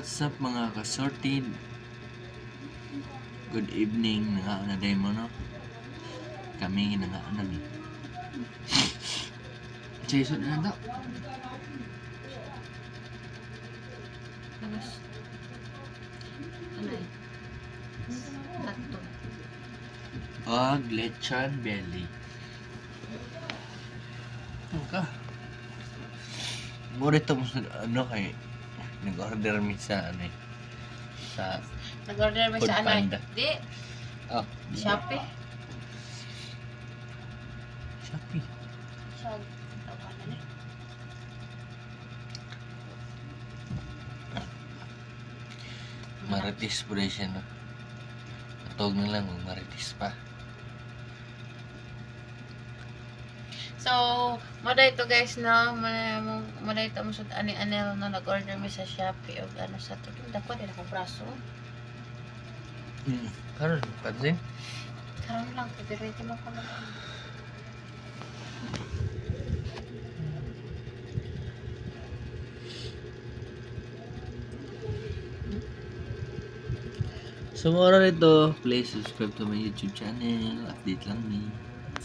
what's up mga kasorted? Good evening, nangaanaday mo no? Kami nangaanaday. Jason, ano daw? Ano eh? Tatlo. Lechon belly. Ano ka? Mura ito ano kay nag-order mi sa ano eh. Sa Nag-order mo Food sa ano Panda. eh? Di. Oh, Shopee. Shopee. Sa tawanan eh. Marites po rin siya no. Matog na lang kung marites pa. So, mada ito guys no, mada ito mo sa ani-anel no, nag-order mo sa Shopee o ano sa to. Dako din akong braso. Karon pansin? Karon lang, pipirito mo ko lang. So, mura nito, please subscribe to my YouTube channel. Update lang ni.